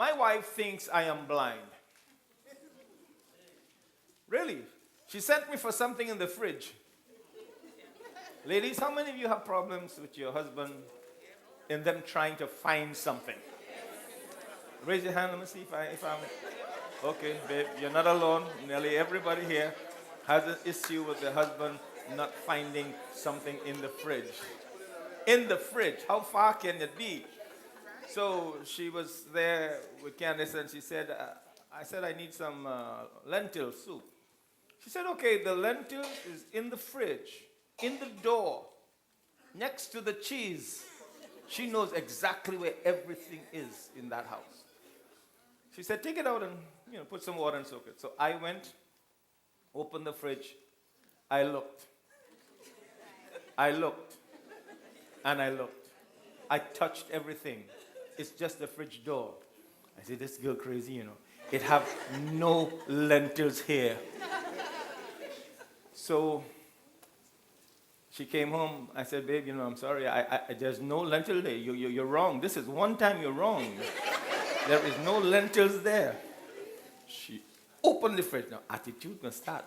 My wife thinks I am blind. Really? She sent me for something in the fridge. Ladies, how many of you have problems with your husband in them trying to find something? Raise your hand. Let me see if I'm... Okay, babe, you're not alone. Nearly everybody here has an issue with the husband not finding something in the fridge. In the fridge. How far can it be? So she was there with Candace and she said, I said, I need some lentil soup. She said, okay, the lentil is in the fridge, in the door, next to the cheese. She knows exactly where everything is in that house. She said, take it out and put some water and soak it. So I went, opened the fridge. I looked, and I looked. I touched everything. It's just the fridge door. I said, this girl crazy, It have no lentils here. So she came home. I said, babe, I'm sorry. There's no lentil there. You're wrong. This is one time you're wrong. There is no lentils there. She opened the fridge. Now, attitude must start.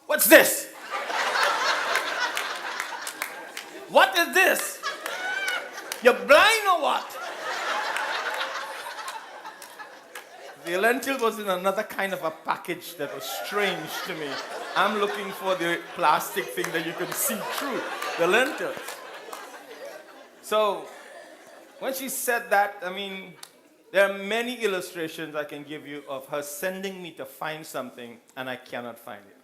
What's this? What is this? You're blind or what? The lentil was in another kind of a package that was strange to me. I'm looking for the plastic thing that you can see through, the lentils. So, when she said that, there are many illustrations I can give you of her sending me to find something and I cannot find it.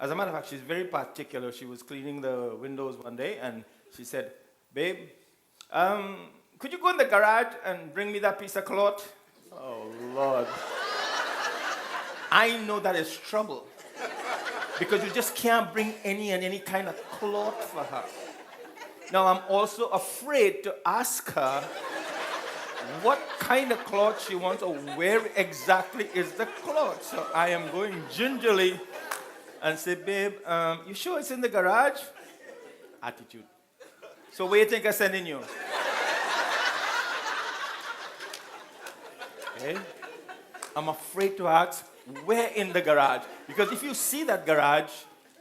As a matter of fact, she's very particular. She was cleaning the windows one day and she said, babe, could you go in the garage and bring me that piece of cloth? Oh, Lord. I know that is trouble because you just can't bring any kind of cloth for her. Now, I'm also afraid to ask her what kind of cloth she wants or where exactly is the cloth. So I am going gingerly and say, babe, you sure it's in the garage? Attitude. So where do you think I'm sending you? Okay. I'm afraid to ask, where in the garage? Because if you see that garage,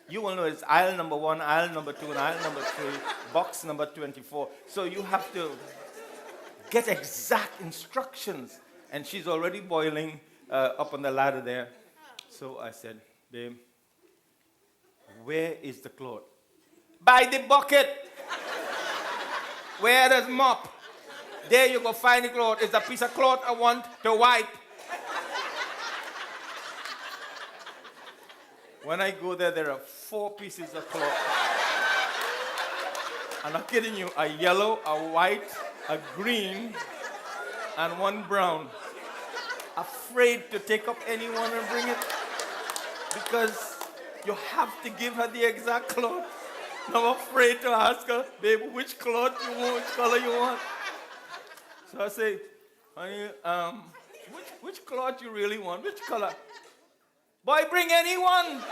you will know it's aisle number 1, aisle number 2, and aisle number 3, box number 24. So you have to get exact instructions. And she's already boiling up on the ladder there. So I said, babe, where is the cloth? By the bucket. Where there's mop. There you go find the cloth. It's a piece of cloth I want to wipe. When I go there are 4 pieces of cloth. I'm not kidding you. A yellow, a white, a green, and 1 brown. Afraid to take up any one and bring it. Because you have to give her the exact cloth. I'm afraid to ask her, babe, which cloth you want, which color you want. So I say, honey, which cloth you really want? Which color? Boy, bring anyone.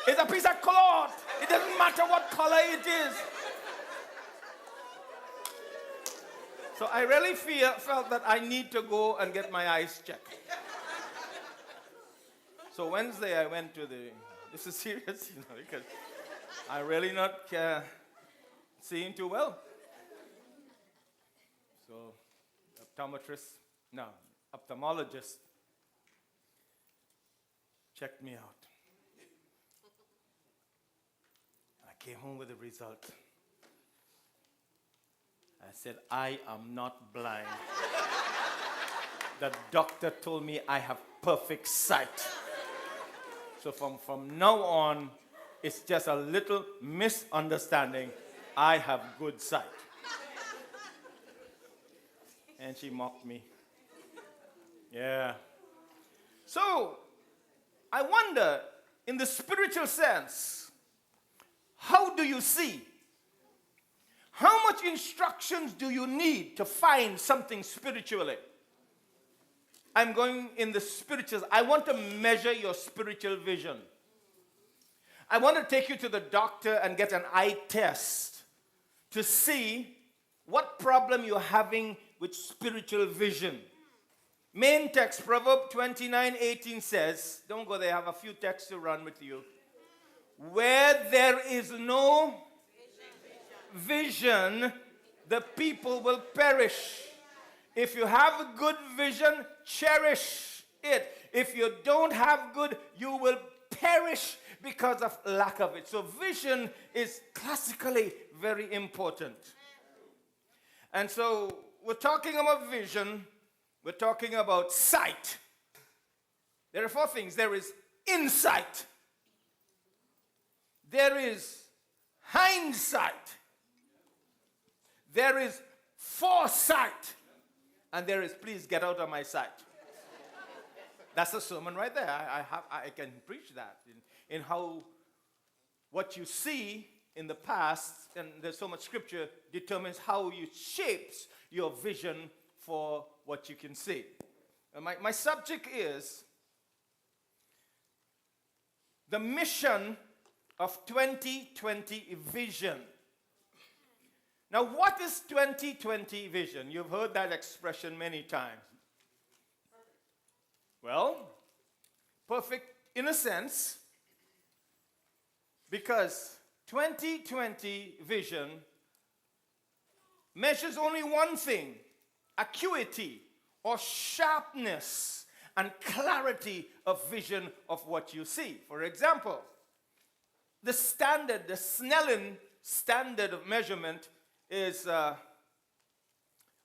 It's a piece of cloth. It doesn't matter what color it is. So I really felt that I need to go and get my eyes checked. So Wednesday I went to this is serious, because I really not seeing too well. So ophthalmologist checked me out. I came home with the result. I said, I am not blind. The doctor told me I have perfect sight. So from now on, it's just a little misunderstanding. I have good sight. And she mocked me. Yeah. So, I wonder, in the spiritual sense, how do you see? How much instructions do you need to find something spiritually? I'm going in the spiritual. I want to measure your spiritual vision. I want to take you to the doctor and get an eye test to see what problem you're having with spiritual vision. Main text, Proverbs 29:18 says, don't go there, I have a few texts to run with you. Where there is no vision, the people will perish. If you have good vision, cherish it. If you don't have good, you will perish because of lack of it. So vision is classically very important. And so we're talking about vision. We're talking about sight. There are four things. There is insight. There is hindsight. There is foresight. And there is, please get out of my sight. That's a sermon right there. I can preach that in how what you see in the past, and there's so much scripture, determines how you shapes your vision for what you can see. My subject is the mission of 2020 vision. Now, what is 2020 vision? You've heard that expression many times. Well, perfect in a sense, because 2020 vision measures only one thing: acuity or sharpness and clarity of vision of what you see. For example, the Snellen standard of measurement is,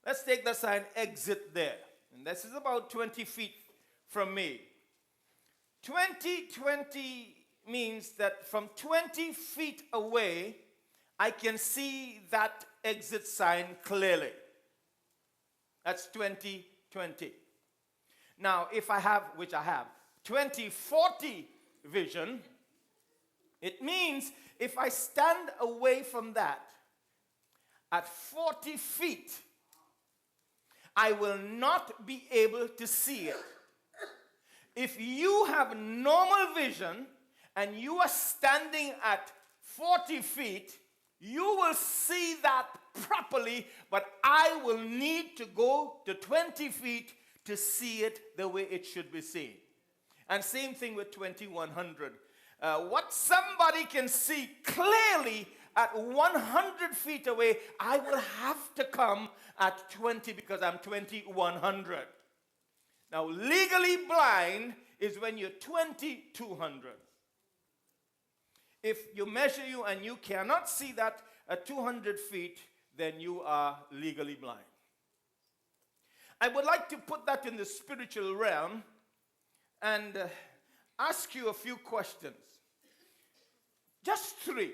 let's take the sign exit there. And this is about 20 feet from me. 2020 means that from 20 feet away, I can see that exit sign clearly. That's 2020. Now, if I have, which I have, 2040 vision, it means if I stand away from that at 40 feet, I will not be able to see it. If you have normal vision and you are standing at 40 feet, you will see that properly, but I will need to go to 20 feet to see it the way it should be seen. And same thing with 2100. What somebody can see clearly at 100 feet away, I will have to come at 20 because I'm 2100. Now, legally blind is when you're 2200. If you measure you and you cannot see that at 200 feet, then you are legally blind. I would like to put that in the spiritual realm and ask you a few questions. Just three.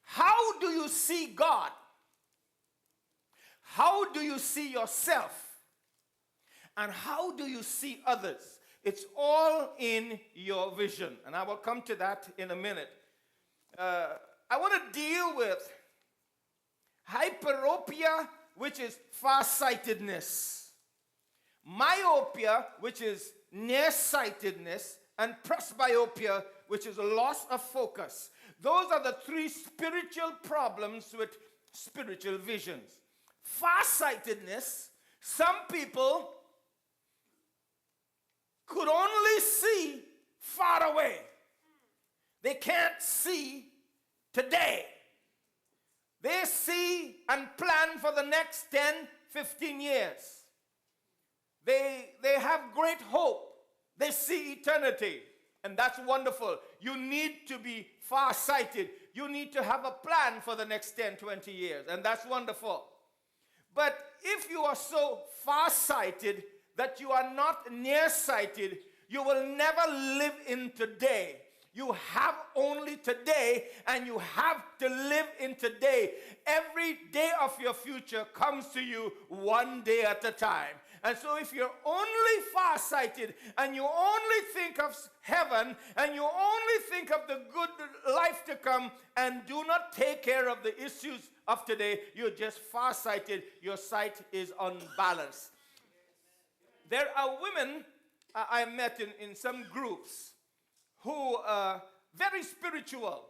How do you see God? How do you see yourself? And how do you see others? It's all in your vision. And I will come to that in a minute. I want to deal with hyperopia, which is farsightedness, myopia, which is nearsightedness, and presbyopia, which is a loss of focus. Those are the three spiritual problems with spiritual visions. Farsightedness, some people could only see far away. They can't see today. They see and plan for the next 10, 15 years. They have great hope. They see eternity. And that's wonderful. You need to be far-sighted. You need to have a plan for the next 10, 20 years. And that's wonderful. But if you are so far-sighted that you are not nearsighted, you will never live in today. You have only today, and you have to live in today. Every day of your future comes to you one day at a time. And so if you're only farsighted and you only think of heaven and you only think of the good life to come and do not take care of the issues of today, you're just farsighted. Your sight is unbalanced. There are women I met in some groups who very spiritual.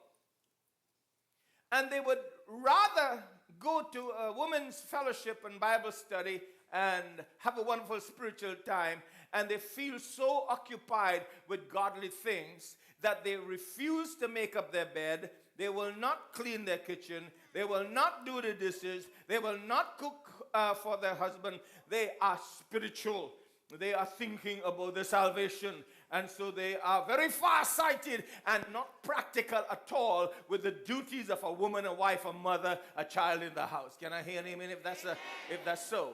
And they would rather go to a women's fellowship and Bible study and have a wonderful spiritual time, and they feel so occupied with godly things that they refuse to make up their bed. They will not clean their kitchen. They will not do the dishes. They will not cook for their husband. They are spiritual. They are thinking about their salvation. And so they are very far-sighted and not practical at all with the duties of a woman, a wife, a mother, a child in the house. Can I hear an amen if that's so?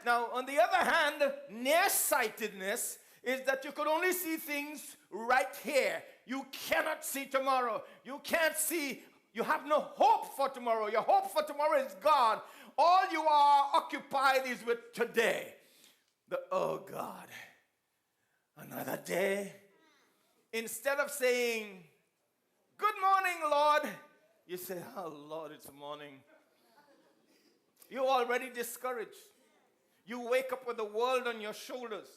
Now, on the other hand, nearsightedness is that you can only see things right here. You cannot see tomorrow. You can't see. You have no hope for tomorrow. Your hope for tomorrow is gone. All you are occupied is with today. Oh God, another day. Instead of saying, good morning, Lord, you say, oh Lord, it's morning. You're already discouraged. You wake up with the world on your shoulders.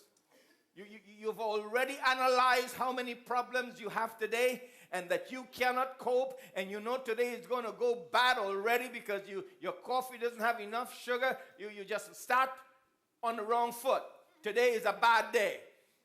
You've already analyzed how many problems you have today and that you cannot cope, and you know today is going to go bad already because your coffee doesn't have enough sugar. You just start on the wrong foot. Today is a bad day.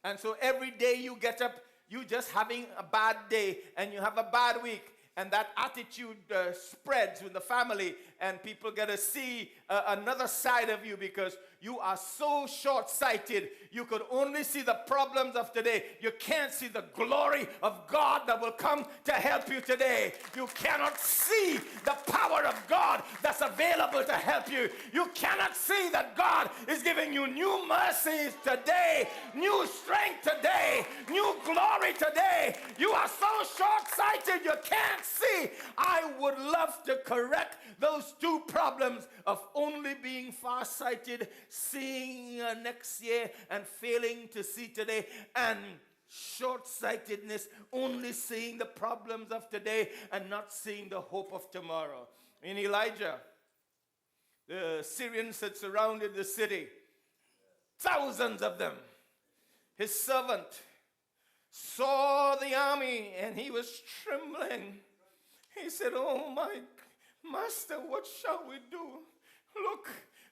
And so every day you get up, you just having a bad day and you have a bad week. And that attitude spreads with the family, and people get to see another side of you because you are so short-sighted. You could only see the problems of today. You can't see the glory of God that will come to help you today. You cannot see the power of God that's available to help you. You cannot see that God is giving you new mercies today, new strength today, new glory today. You are so short-sighted you can't see. I would love to correct those two problems of only being far-sighted, seeing next year and failing to see today, and short-sightedness, only seeing the problems of today and not seeing the hope of tomorrow. In Elijah, the Syrians had surrounded the city, thousands of them. His servant saw the army and he was trembling. He said, oh my master, what shall we do?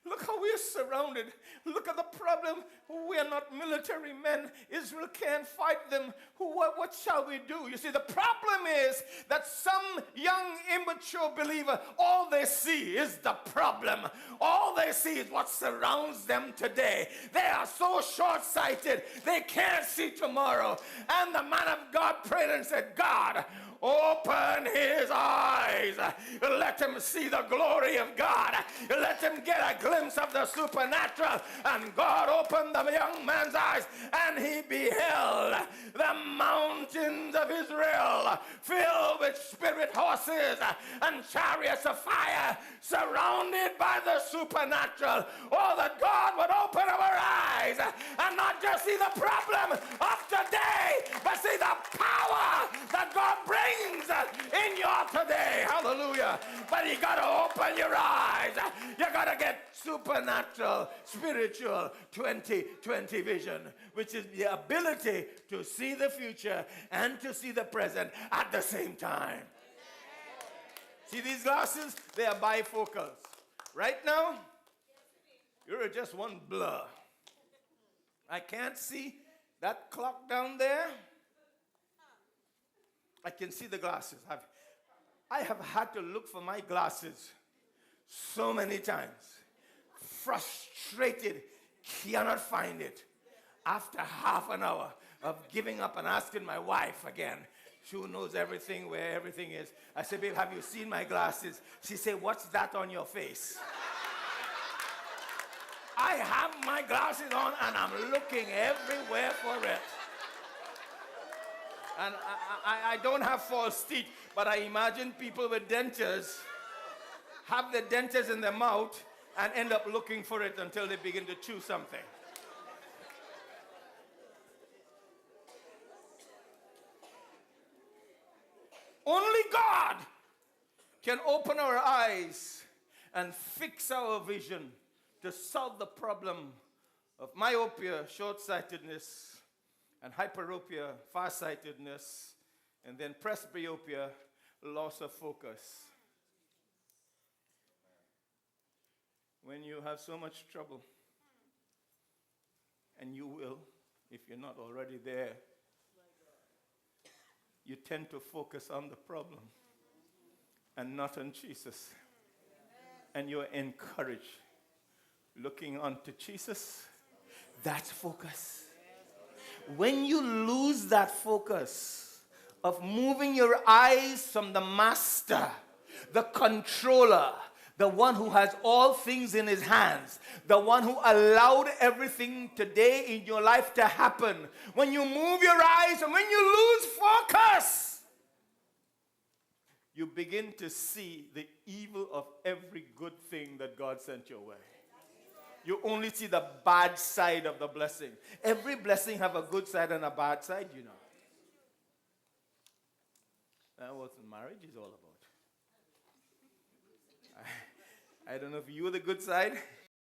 Look how we are surrounded. Look at the problem. We are not military men. Israel can't fight them. What shall we do? You see, the problem is that some young, immature believer, all they see is the problem. All they see is what surrounds them today. They are so short-sighted, they can't see tomorrow. And the man of God prayed and said, God, open his eyes. Let him see the glory of God. Let him get a glimpse of the supernatural. And God opened the young man's eyes, and he beheld the mountains of Israel filled with spirit horses and chariots of fire, surrounded by the supernatural. Oh, that God would open our eyes and not just see the problem of today, but see the power that God brings in your today. Hallelujah. But you got to open your eyes. You got to get supernatural, spiritual 2020 vision, which is the ability to see the future and to see the present at the same time. See these glasses? They are bifocals. Right now, you're just one blur. I can't see that clock down there. I can see the glasses. I have had to look for my glasses so many times. Frustrated, cannot find it. After half an hour of giving up and asking my wife again, who knows everything, where everything is. I said, babe, have you seen my glasses? She said, what's that on your face? I have my glasses on and I'm looking everywhere for it. And I don't have false teeth, but I imagine people with dentures have the dentures in their mouth and end up looking for it until they begin to chew something. Only God can open our eyes and fix our vision to solve the problem of myopia, short-sightedness, and hyperopia, farsightedness, And then presbyopia, loss of focus. When you have so much trouble, and you will, if you're not already there, you tend to focus on the problem and not on Jesus. And you're encouraged. Looking unto Jesus, that's focus. When you lose that focus of moving your eyes from the master, the controller, the one who has all things in his hands, the one who allowed everything today in your life to happen, when you move your eyes and when you lose focus, you begin to see the evil of every good thing that God sent your way. You only see the bad side of the blessing. Every blessing have a good side and a bad side, you know. That's what marriage is all about. I don't know if you are the good side